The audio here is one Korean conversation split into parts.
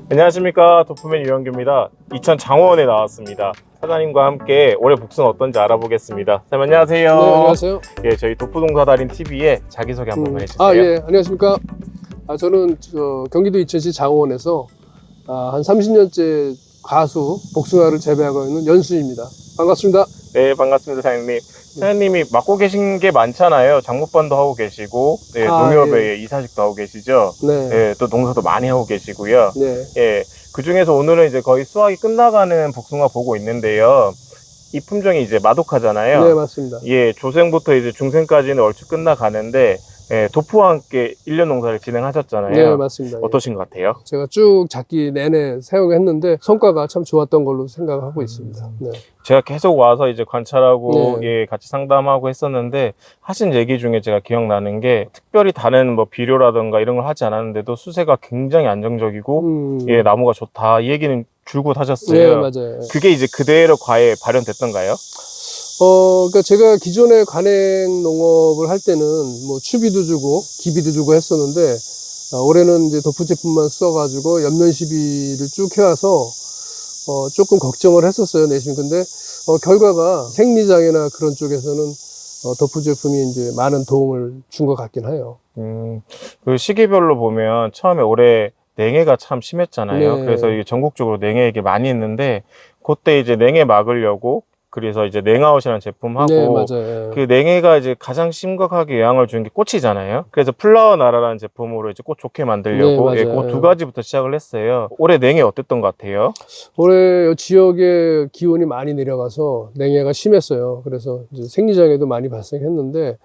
안녕하십니까, 도프맨 유영규입니다. 이천 장원에 나왔습니다. 사장님과 함께 올해 복숭아 어떤지 알아보겠습니다. 사장님 안녕하세요. 네, 안녕하세요. 예, 저희 도프동사달인 TV에 자기소개 한번 해주세요. 예, 안녕하십니까. 저는 경기도 이천시 장호원에서 한 30년째 과수 복숭아를 재배하고 있는 연수입니다. 반갑습니다. 네, 반갑습니다, 사장님. 사장님이 맡고 계신 게 많잖아요. 장목반도 하고 계시고, 네, 농협에 이사직도 하고 계시죠. 네. 네, 또 농사도 많이 하고 계시고요. 네. 예, 그 중에서 오늘은 이제 거의 수확이 끝나가는 복숭아 보고 있는데요. 이 품종이 이제 마도카잖아요. 네, 맞습니다. 예, 조생부터 이제 중생까지는 얼추 끝나가는데, 예, 도프와 함께 1년 농사를 진행하셨잖아요. 네, 맞습니다. 어떠신 것 같아요? 제가 쭉 작기 내내 사용했는데 성과가 참 좋았던 걸로 생각하고 있습니다. 네. 제가 계속 와서 이제 관찰하고, 네. 예, 같이 상담하고 했었는데, 하신 얘기 중에 제가 기억나는 게, 특별히 다른 뭐 비료라든가 이런 걸 하지 않았는데도 수세가 굉장히 안정적이고, 예, 나무가 좋다. 이 얘기는 줄곧 하셨어요. 네, 맞아요. 그게 이제 그대로 과에 발현됐던가요? 그러니까 제가 기존에 관행 농업을 할 때는 뭐 추비도 주고 기비도 주고 했었는데, 올해는 이제 도프 제품만 써가지고 연면 시비를 쭉 해와서 조금 걱정을 했었어요, 내심. 근데 결과가 생리장애나 그런 쪽에서는 도프 제품이 이제 많은 도움을 준 것 같긴 해요. 그 시기별로 보면 처음에 올해 냉해가 참 심했잖아요. 네. 그래서 이게 전국적으로 냉해 얘기 많이 했는데, 그때 이제 냉해 막으려고 그래서 이제 냉아웃이라는 제품하고, 네, 맞아요. 그 냉해가 이제 가장 심각하게 영향을 주는 게 꽃이잖아요. 그래서 플라워 나라라는 제품으로 이제 꽃 좋게 만들려고, 네, 예, 맞아요. 그 두 가지부터 시작을 했어요. 올해 냉해 어땠던 것 같아요? 올해 지역의 기온이 많이 내려가서 냉해가 심했어요. 그래서 이제 생리장애도 많이 발생했는데,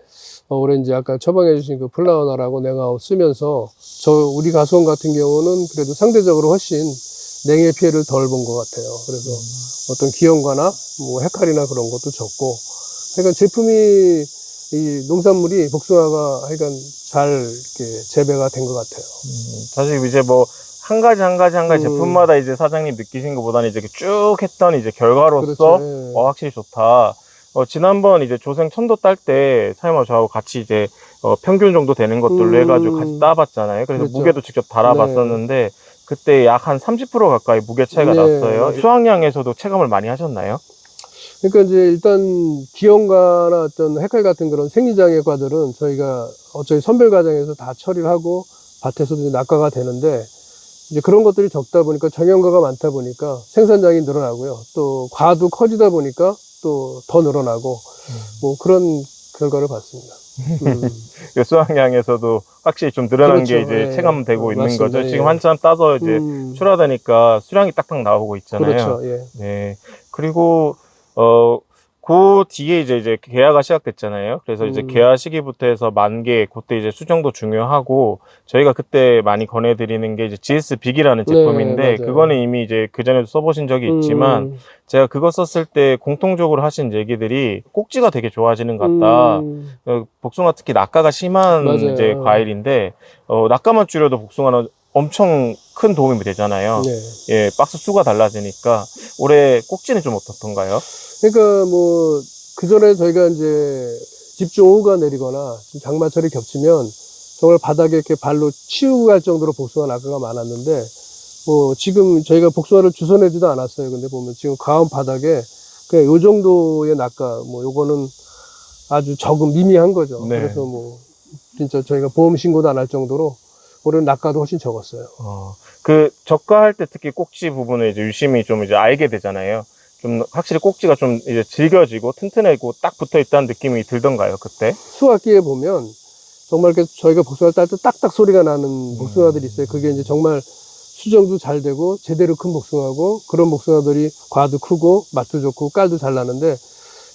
올해 이제 아까 처방해 주신 그 플라워나라고 냉아웃 쓰면서 우리 가수원 같은 경우는 그래도 상대적으로 훨씬 냉해 피해를 덜 본 것 같아요. 그래서 어떤 기형과나 뭐 해칼이나 그런 것도 적고, 그러니까 제품이 이 농산물이 복숭아가 하여간 잘 이렇게 재배가 된 것 같아요. 사실 이제 뭐 한 가지 제품마다 이제 사장님 느끼신 것보다는 이제 쭉 했던 이제 결과로서 그렇죠. 예. 확실히 좋다. 지난번 이제 조생 천도 딸 때 사장님하고 저하고 같이 이제 평균 정도 되는 것들로 해가지고 같이 따봤잖아요. 그래서 그렇죠. 무게도 직접 달아봤었는데 그때 약 한 30% 가까이 무게 차이가 네. 났어요. 수확량에서도 체감을 많이 하셨나요? 그러니까 이제 일단 기형과나 어떤 해칼 같은 그런 생리장애 과들은 저희가 저희 선별 과정에서 다 처리를 하고 밭에서도 이제 낙과가 되는데, 이제 그런 것들이 적다 보니까 정형과가 많다 보니까 생산량이 늘어나고요. 또 과도 커지다 보니까 또 더 늘어나고 뭐 그런 결과를 봤습니다. 수확량에서도 확실히 좀 늘어난 그렇죠. 게 이제 예. 체감되고 있는 맞습니다. 거죠. 예. 지금 한참 따서 이제 출하되니까 수량이 딱딱 나오고 있잖아요. 그렇죠. 예. 네. 그리고, 그 뒤에 이제 개화가 시작됐잖아요. 그래서 이제 개화 시기부터 해서 만개, 그때 이제 수정도 중요하고, 저희가 그때 많이 권해드리는 게 이제 GS 빅이라는 제품인데, 맞아요. 그거는 이미 이제 그전에도 써보신 적이 있지만, 제가 그거 썼을 때 공통적으로 하신 얘기들이 꼭지가 되게 좋아지는 것 같다. 복숭아 특히 낙과가 심한 맞아요. 이제 과일인데, 낙과만 줄여도 복숭아는 엄청 큰 도움이 되잖아요. 네. 예, 박스 수가 달라지니까. 올해 꼭지는 좀 어떻던가요? 그러니까 뭐 그전에 저희가 이제 집중호우가 내리거나 장마철이 겹치면 정말 바닥에 이렇게 발로 치우고 갈 정도로 복숭아 낙과가 많았는데, 뭐 지금 저희가 복숭아를 주워내지도 않았어요. 근데 보면 지금 가온 바닥에 그냥 요 정도의 낙과, 뭐 요거는 아주 적은 미미한 거죠. 네. 그래서 뭐 진짜 저희가 보험 신고도 안 할 정도로 올해는 낙과도 훨씬 적었어요. 그 적과할 때 특히 꼭지 부분을 이제 유심히 좀 이제 알게 되잖아요. 좀 확실히 꼭지가 좀 이제 질겨지고 튼튼하고 딱 붙어 있다는 느낌이 들던가요, 그때? 수확기에 보면 정말 이렇게 저희가 복숭아를 딸 때 딱딱 소리가 나는 복숭아들이 있어요. 그게 이제 정말 수정도 잘 되고 제대로 큰 복숭아고, 그런 복숭아들이 과도 크고 맛도 좋고 깔도 잘 나는데,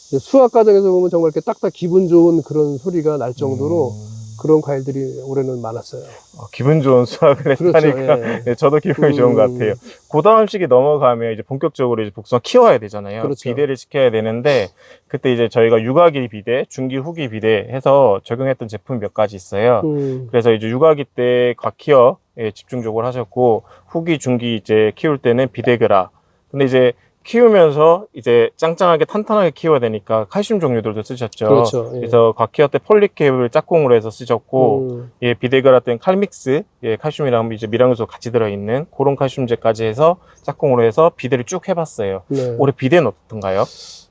이제 수확 과정에서 보면 정말 이렇게 딱딱 기분 좋은 그런 소리가 날 정도로 그런 과일들이 올해는 많았어요. 기분 좋은 수확을 그렇죠. 했다니까. 예. 네, 저도 기분이 좋은 것 같아요. 그 다음 시기 넘어가면 이제 본격적으로 이제 복숭아 키워야 되잖아요. 그렇죠. 비대를 시켜야 되는데, 그때 이제 저희가 육아기 비대, 중기, 후기 비대 해서 적용했던 제품이 몇 가지 있어요. 그래서 이제 육아기 때 곽키어 집중적으로 하셨고, 후기, 중기 이제 키울 때는 비데그라. 근데 이제 키우면서 이제 짱짱하게 탄탄하게 키워야 되니까 칼슘 종류들도 쓰셨죠. 그렇죠. 예. 그래서 곽키어 때 폴리캡을 짝꿍으로 해서 쓰셨고, 예, 비데그라땐 칼믹스, 예, 칼슘이랑 이제 미량요소 같이 들어있는 그런 칼슘제까지 해서 짝꿍으로 해서 비대를 쭉 해봤어요. 네. 올해 비대는 어떤가요?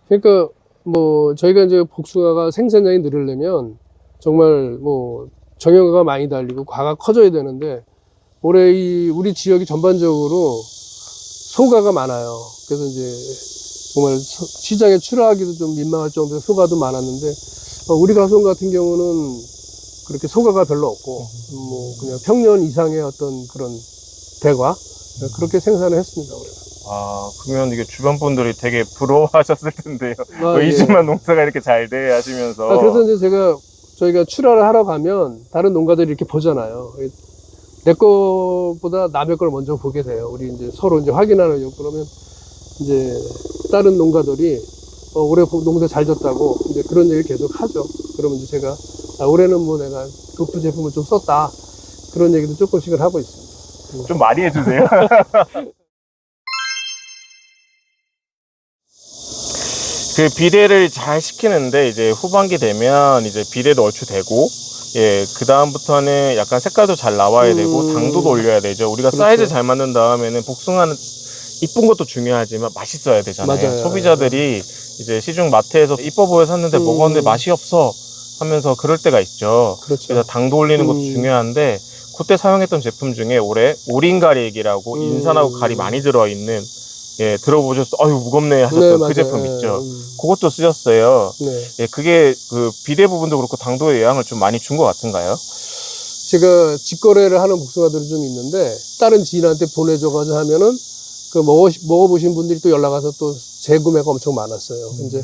그러니까 뭐 저희가 이제 복숭아가 생산량이 늘으려면 정말 뭐 정형화가 많이 달리고 과가 커져야 되는데 올해 이 우리 지역이 전반적으로 소가가 많아요. 그래서 이제 정말 시장에 출하하기도 좀 민망할 정도의 소가도 많았는데 우리 가수원 같은 경우는 그렇게 소가가 별로 없고 뭐 그냥 평년 이상의 어떤 그런 대과 그렇게 생산을 했습니다. 올해. 아, 그러면 이게 주변 분들이 되게 부러워하셨을 텐데요. 예. 이 집만 농사가 이렇게 잘 돼 하시면서. 그래서 이제 저희가 출하를 하러 가면 다른 농가들이 이렇게 보잖아요. 내 거보다 남의 걸 먼저 보게 돼요. 우리 이제 서로 이제 확인하려고. 그러면 이제 다른 농가들이 올해 농사 잘 졌다고 이제 그런 얘기를 계속 하죠. 그러면 이제 제가 올해는 뭐 내가 독두 제품을 좀 썼다. 그런 얘기도 조금씩은 하고 있습니다. 좀 많이 해주세요. 그 비대를 잘 시키는데 이제 후반기 되면 이제 비대도 얼추 되고, 예, 그 다음부터는 약간 색깔도 잘 나와야 되고 당도도 올려야 되죠. 우리가 그렇죠. 사이즈 잘 맞는 다음에는 복숭아는 이쁜 것도 중요하지만 맛있어야 되잖아요. 맞아요. 소비자들이 이제 시중 마트에서 이뻐 보여 샀는데 먹었는데 맛이 없어 하면서 그럴 때가 있죠. 그렇죠. 그래서 당도 올리는 것도 중요한데, 그때 사용했던 제품 중에 올해 오린가리액이라고 인산하고 가리 많이 들어있는, 예, 들어보셨어? 아유, 무겁네 하셨던 네, 그 맞아요. 제품 있죠. 그것도 쓰셨어요. 네. 예, 그게 그 비대 부분도 그렇고 당도에 영향을 좀 많이 준 것 같은가요? 제가 직거래를 하는 복숭아들이 좀 있는데 다른 지인한테 보내줘가지고 하면은 그 먹어보신 분들이 또 연락 와서 또 재구매가 엄청 많았어요. 이제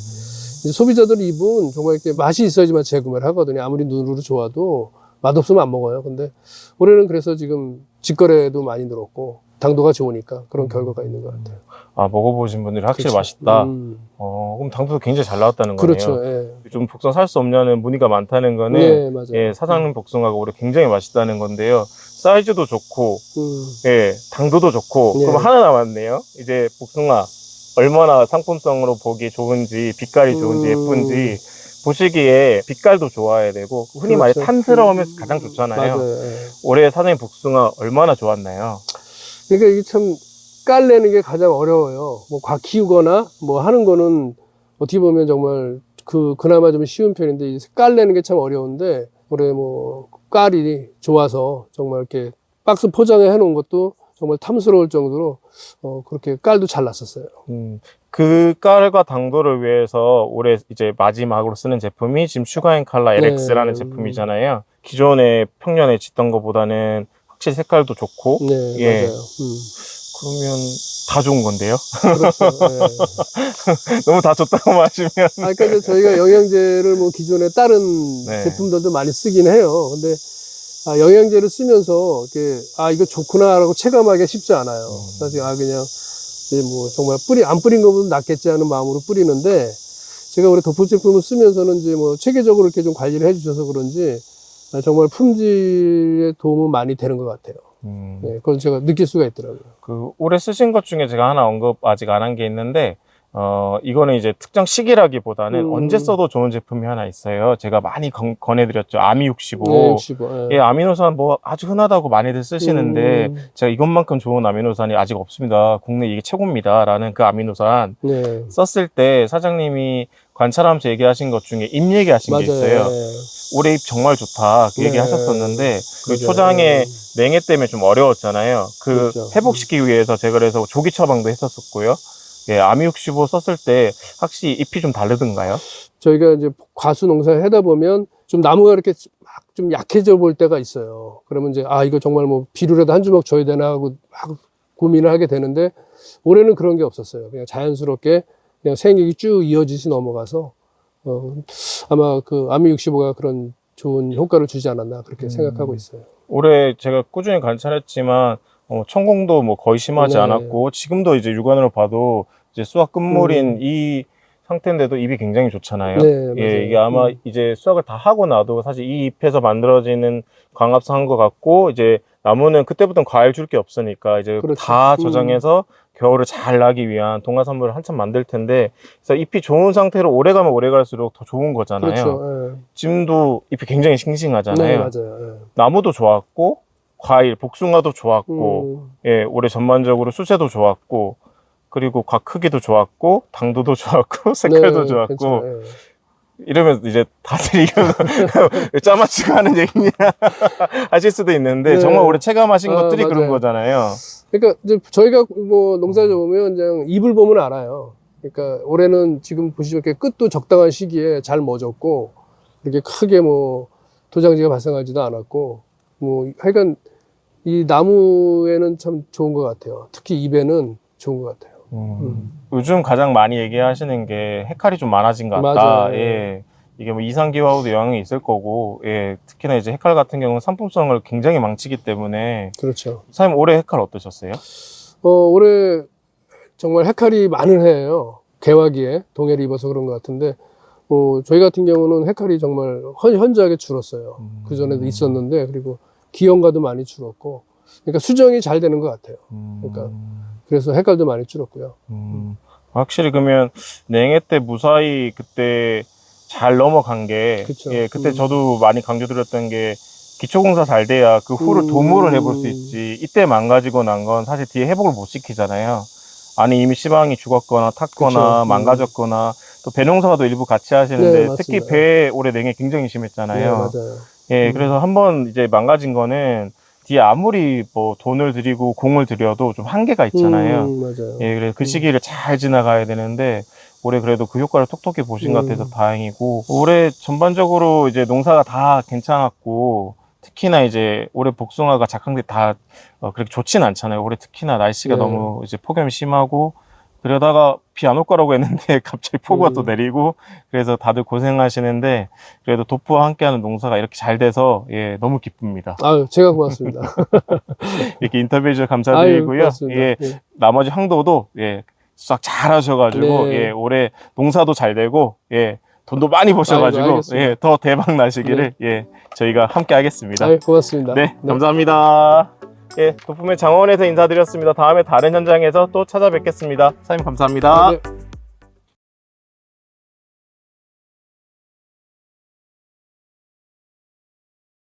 소비자들 입은 정말 이렇게 맛이 있어야지만 재구매를 하거든요. 아무리 눈으로 좋아도 맛없으면 안 먹어요. 근데 올해는 그래서 지금 직거래도 많이 늘었고 당도가 좋으니까 그런 결과가 있는 것 같아요. 아, 먹어보신 분들이 확실히 그렇죠. 맛있다. 그럼 당도도 굉장히 잘 나왔다는 거네요. 그렇죠. 예. 좀 복숭아 살 수 없냐는 문의가 많다는 거는, 네, 맞아요. 예, 사장님 복숭아가 올해 굉장히 맛있다는 건데요. 사이즈도 좋고, 예, 당도도 좋고, 네. 그럼 하나 남았네요. 이제 복숭아 얼마나 상품성으로 보기 좋은지, 빛깔이 좋은지, 예쁜지 보시기에 빛깔도 좋아야 되고, 흔히 말해 그렇죠. 탐스러우면 가장 좋잖아요. 맞아요. 예. 올해 사장님 복숭아 얼마나 좋았나요? 그러니까 이게 참 깔내는 게 가장 어려워요. 뭐 과 키우거나 뭐 하는 거는 어떻게 보면 정말 그나마 좀 쉬운 편인데 이 깔내는 게 참 어려운데 올해 뭐 깔이 좋아서 정말 이렇게 박스 포장해 놓은 것도 정말 탐스러울 정도로 그렇게 깔도 잘 났었어요. 그 깔과 당도를 위해서 올해 이제 마지막으로 쓰는 제품이 지금 슈가앤 칼라 LX라는 제품이잖아요. 기존에 평년에 짓던 것보다는 확실히 색깔도 좋고, 네, 예. 맞아요. 그러면 다 좋은 건데요? 그렇죠. 예. 너무 다 좋다고 마시면. 그러니까 이제 저희가 영양제를 뭐 기존에 다른 네. 제품들도 많이 쓰긴 해요. 근데 영양제를 쓰면서 이렇게 이거 좋구나라고 체감하기가 쉽지 않아요. 사실 그냥 이제 뭐 정말 안 뿌린 것보다 낫겠지 하는 마음으로 뿌리는데 제가 올해 덮을 제품을 쓰면서는 이제 뭐 체계적으로 이렇게 좀 관리를 해주셔서 그런지 정말 품질에 도움은 많이 되는 것 같아요. 네, 그걸 제가 느낄 수가 있더라고요. 그 올해 쓰신 것 중에 제가 하나 언급 아직 안 한 게 있는데, 이거는 이제 특정 시기라기보다는 언제 써도 좋은 제품이 하나 있어요. 제가 많이 권해드렸죠. 아미65. 네, 65. 예, 아미노산 뭐 아주 흔하다고 많이들 쓰시는데, 제가 이것만큼 좋은 아미노산이 아직 없습니다. 국내 이게 최고입니다. 라는 그 아미노산 네. 썼을 때 사장님이 관찰하면서 얘기하신 것 중에 잎 얘기하신 게 있어요. 네. 올해 잎 정말 좋다. 그 네. 얘기 하셨었는데, 그 그죠. 초장에 냉해 때문에 좀 어려웠잖아요. 그 그렇죠. 회복시키기 위해서 제가 그래서 조기 처방도 했었었고요. 예, 아미65 썼을 때 확실히 잎이 좀 다르던가요? 저희가 이제 과수 농사를 하다 보면 좀 나무가 이렇게 막 좀 약해져 볼 때가 있어요. 그러면 이제 이거 정말 뭐 비료라도 한 주먹 줘야 되나 하고 막 고민을 하게 되는데 올해는 그런 게 없었어요. 그냥 자연스럽게 그냥 생육이 쭉 이어지시 넘어가서 아마 그 아미65가 그런 좋은 효과를 주지 않았나 그렇게 생각하고 있어요. 올해 제가 꾸준히 관찰했지만 천공도 뭐 거의 심하지 네. 않았고, 지금도 이제 육안으로 봐도 이제 수확 끝물인 이 상태인데도 잎이 굉장히 좋잖아요. 네, 맞아요. 예, 이게 아마 이제 수확을 다 하고 나도 사실 이 잎에서 만들어지는 광합성 한 것 같고, 이제 나무는 그때부터는 과일 줄 게 없으니까 이제 그렇죠. 다 저장해서 겨울을 잘 나기 위한 동화산물을 한참 만들 텐데, 그래서 잎이 좋은 상태로 오래 가면 오래 갈수록 더 좋은 거잖아요. 그렇죠. 지금도 잎이 굉장히 싱싱하잖아요. 네, 맞아요. 나무도 좋았고, 과일, 복숭아도 좋았고, 예, 올해 전반적으로 수세도 좋았고, 그리고 과 크기도 좋았고, 당도도 좋았고, 색깔도 네, 좋았고, 괜찮아요. 이러면 이제 다들 이거 짜맞추고 하는 얘기냐 하실 수도 있는데, 네. 정말 올해 체감하신 것들이 그런 맞아요. 거잖아요. 그러니까 이제 저희가 뭐 농사를 보면 그냥 잎을 보면 알아요. 그러니까 올해는 지금 보시면 이렇게 끝도 적당한 시기에 잘 맺었고, 이렇게 크게 뭐 도장지가 발생하지도 않았고, 뭐 하여간 이 나무에는 참 좋은 것 같아요. 특히 잎에는 좋은 것 같아요. 요즘 가장 많이 얘기하시는 게 해칼이 좀 많아진 것 같다. 맞아요. 예. 이게 뭐 이상기후하고도 영향이 있을 거고, 예. 특히나 이제 해칼 같은 경우는 상품성을 굉장히 망치기 때문에. 그렇죠. 사장님 올해 해칼 어떠셨어요? 올해 정말 해칼이 많은 해예요. 개화기에 동해를 입어서 그런 것 같은데, 저희 같은 경우는 해칼이 정말 현저하게 줄었어요. 그 전에도 있었는데, 그리고 기형가도 많이 줄었고, 그러니까 수정이 잘 되는 것 같아요. 그러니까 그래서 해칼도 많이 줄었고요. 확실히 그러면 냉해 때 무사히 그때 잘 넘어간 게, 그쵸. 예, 그때 저도 많이 강조드렸던 게 기초공사 잘 돼야 그 후를 도모를 해볼 수 있지. 이때 망가지고 난 건 사실 뒤에 회복을 못 시키잖아요. 안에 이미 씨방이 죽었거나 탔거나 그쵸. 망가졌거나, 또 배농사도 일부 같이 하시는데, 네, 맞습니다. 특히 배 올해 냉해 굉장히 네, 심했잖아요. 맞아요. 예, 그래서 한번 이제 망가진 거는 뒤에 아무리 뭐 돈을 들이고 공을 들여도 좀 한계가 있잖아요. 맞아요. 예, 그래서 그 시기를 잘 지나가야 되는데, 올해 그래도 그 효과를 톡톡히 보신 것 같아서 다행이고, 올해 전반적으로 이제 농사가 다 괜찮았고, 특히나 이제 올해 복숭아가 작황들이 다 그렇게 좋진 않잖아요. 올해 특히나 날씨가 네. 너무 이제 폭염이 심하고, 그러다가 비 안 올 거라고 했는데 갑자기 폭우가 또 내리고, 그래서 다들 고생하시는데, 그래도 도프와 함께하는 농사가 이렇게 잘 돼서, 예, 너무 기쁩니다. 아유, 제가 고맙습니다. 이렇게 인터뷰해 주셔서 아유, 감사드리고요. 고맙습니다. 예, 예. 나머지 항도도, 예, 싹 잘 하셔가지고, 네. 예, 올해 농사도 잘 되고, 예, 돈도 많이 버셔가지고, 아이고, 알겠습니다. 예, 더 대박 나시기를, 예, 저희가 함께 하겠습니다. 아유, 고맙습니다. 네, 감사합니다. 예, 도품의 장원에서 인사드렸습니다. 다음에 다른 현장에서 또 찾아뵙겠습니다. 사장님 감사합니다. 네.